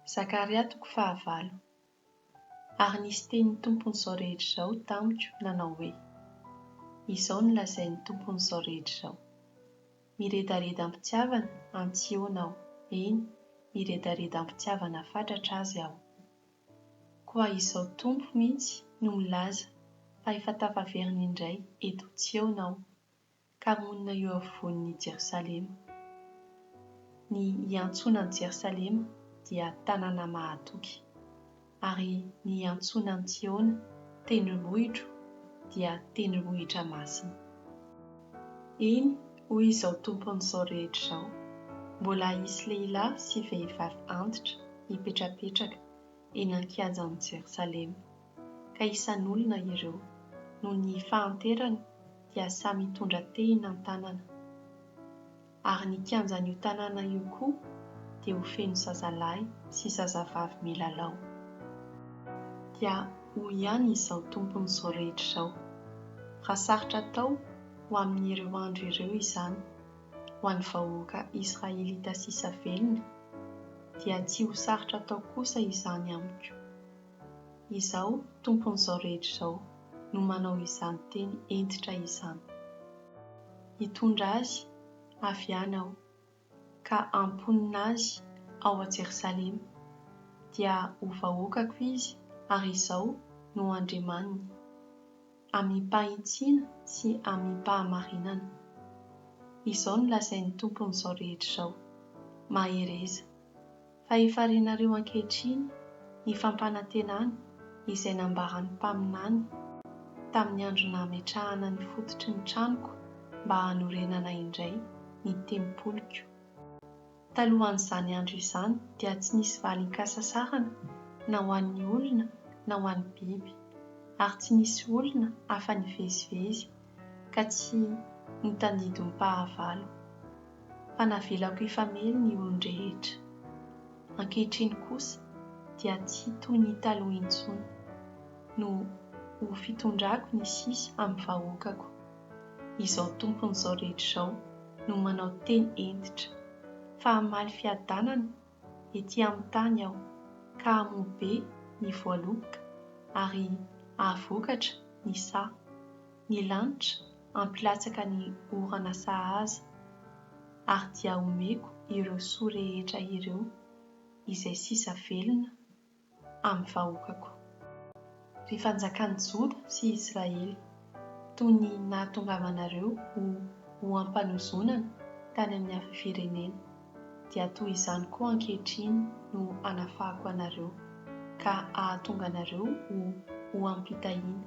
Zakaria 9. Ary nisy tenin'ny tompony izao rehetra izao tamiko nanao hoe: izao no lazain'ny tompony izao rehetra izao. Miredareda am-pitiavana an-Tsiona aho, eny, miredareda am-pitiavana fatratra azy aho. Koa izao tompo mihitsy no milaza fa efa tafaverina indray eto Tsiona aho, ka monina eo afovoan'i Jerosalema. Ny iantsonan'i Jerosalema dia tanàna mahatoky, ary ny iantsonan'i Tsiona tendrombohitro dia tendrombohitra masina. Eny, hoy izao tompony izao rehetra izao, mbola hisy lehilahy sy vehivavy antitra hipetrapetraka eny an-kianjan'i Jerosalema, ka isan'olona ireo, noho ny fahanterany dia samy mitondra tehina an-tanana. Ary ny kianjan'io tanàna io koa dia ho feno zazalahy sy zazavavy milalao. Dia hoy ihany izao tompony izao rehetra izao: raha sarotra atao ho amin'ireo andro ireo izany, ho an'ny vahoaka Israelita sisa velona, dia tsy ho sarotra atao kosa izany amiko. Izao tompony izao rehetra izao no manao izany teny entitra izany. Hitondra azy avy any aho, ka amponina azy ao a Jerosalema, dia ho vahoakako izy, ary izao no andremaniny, amin'ny pahitsiana sy amin'ny pahamarinana. Izao no lazain'ny tompony izao rehetra izao: mahereza, fa efa renareo ankehitriny ny fampanantenana izay nambaran'ny mpaminany tamin'ny andro nametrahana ny fototry ny tranoko mba hanorenana indray ny tempoliko. Talohan'izany andro izany dia tsy nisy valin-kasasarana na ho an'ny olona na ho an'ny biby, ary tsy nisy olona afa-nivezivezy ka tsy nitandidon'ny mpahavalo, fa navelako hifamely ny olon-drehetra. Ankehitriny kosa dia tsy toy ny taloha intsony, no ho fitondrako ny sisa amin'ny vahoakako. Izao tompony izao rehetra izao no manao teny entitra, fa hamaly fiadanana etỳ amin'ny tany aho, ka hamoha be ny voaloboka ary ahavoakatra ny sà, ny lanitra ampilatsaka ny orana sahaza, ary dia omeko ireo soa rehetra ireo izay sisa velona amin'ny vahoakako. Ry fanjakan'i Joda sy Israely, toy ny nahatongavanareo ho ampanozonana tany amin'ny hafa firenena, dia toy izany koa ankehitriny no anafahako anareo, ka ahatonga anareo ho ampitahiana,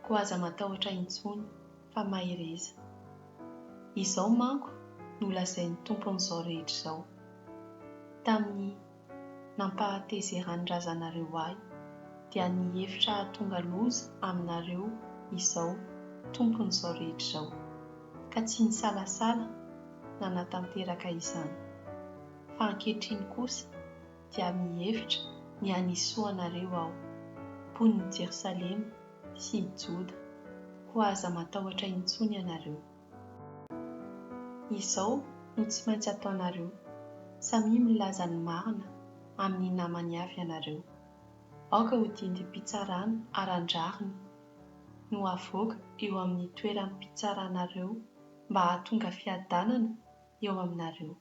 koa aza matahotra intsony fa mahereza. Izao manko no lazain'ny tompony izao rehetra izao: tamin'ny nampahatezerany-drazanareo ahy, dia nihevitra hahatonga loza aminareo izao tompony izao rehetra izao, ka tsy nisalasala na natanteraka izany. Fa ankehitriny kosa dia mihevitra ny hanisoa anareo aho, mponiny Jerosalema sy Joda, koa aza matahotra intsony ianareo. Izao no tsy maintsy ataonareo: samy milaza ny marina amin'ny namany avy ianareo. Aoka ho dindi-pitsarana arandrariny no avoaka eo amin'ny toeran'ny pitsaranareo mba hahatonga fiadanana eo aminareo.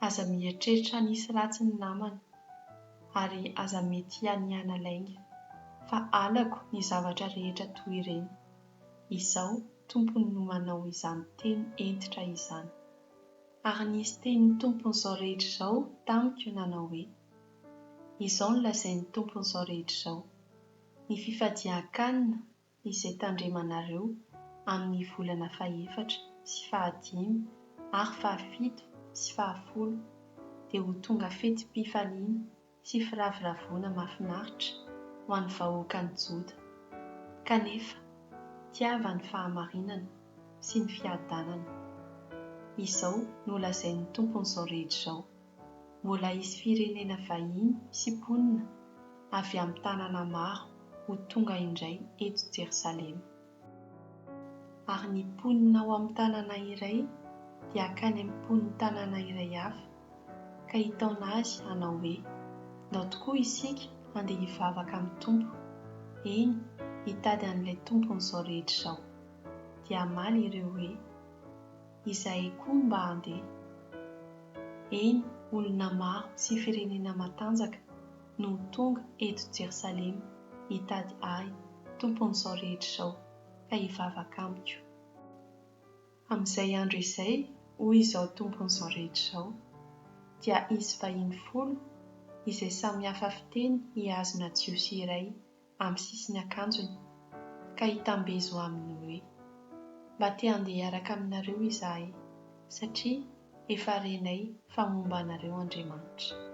Aza mieritreritra nisy ratsy ny namana, ary aza mety haniana lainga, fa alako ny zavatra rehetra toy ireny. Izao tompony no manao izany teny entitra izany. Ary nisy tenin'ny tompony izao rehetra izao tamiko nanao hoe: izao no lazain'ny tompony izao rehetra izao: ny fifadihan-kanina izay tandremanareo amin'ny volana 4 sy 5 ary 7 sy 10 dia ho tonga fetim-pifaliana sy firavoravoana mahafinaritra ho an'ny vahoakan'i Joda. Kanefa tiava ny fahamarinana sy ny fiadanana. Izao no lazain'ny tompony izao rehetra izao: mbola hisy firenena vahiny sy mponina avy amin'ny tanàna maro ho tonga indray eto Jerosalema. Ary ny mponina ao amin'ny tanàna iray dia akany amin'ny mponiny tanàna iray hafa, ka hitaona azy hanao hoe: Ndao tokoa isika handeha hivavaka amin'ny tompo, eny hitady an'ilay tompony izao rehetra izao. Dia maly ireo hoe izahay koa mba handeha. Eny, olona maro sy firenena matanjaka no tonga eto Jerosalema hitady ahy, tompony izao rehetra izao, ka hivavaka amiko. Amin'izay andro izay, hoy izao tompony izao rehetra izao, dia hisy vahiny 10 izay samy hafa fiteny hiazona jiosy iray amin'ny sisiny akanjony, ka hitambezo aminy hoe: mba te handeha hiaraka aminareo izahay, satria efa renay fa momba anareo Andriamanitra.